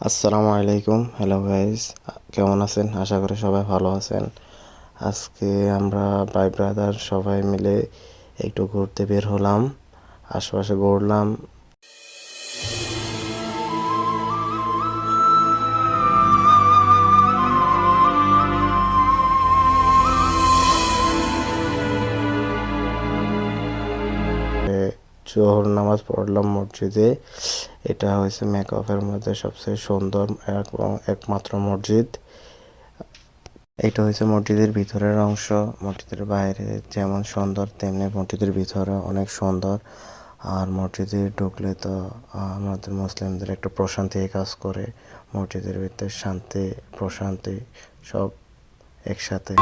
আসসালামু আলাইকুম, hello guys. কেমন আছেন? আশা করি সবাই ভালো আছেন। আজকে আমরা ভাই ব্রাদার সবাই মিলে একটু ঘুরতে বের হলাম, আশেপাশে ঘুরলাম। জোহর নামাজ পড়লাম মসজিদে। এটা হয়েছে মেকআপের মধ্যে সবচেয়ে সুন্দর এবং একমাত্র মসজিদ। এটা হচ্ছে মসজিদের ভিতরের অংশ। মসজিদের বাইরে যেমন সুন্দর তেমনি মসজিদের ভিতরে অনেক সুন্দর। আর মসজিদে ঢুকলে তো আমাদের মুসলিমদের একটা প্রশান্তি কাজ করে। মসজিদের ভিতরে শান্তি প্রশান্তি সব একসাথে।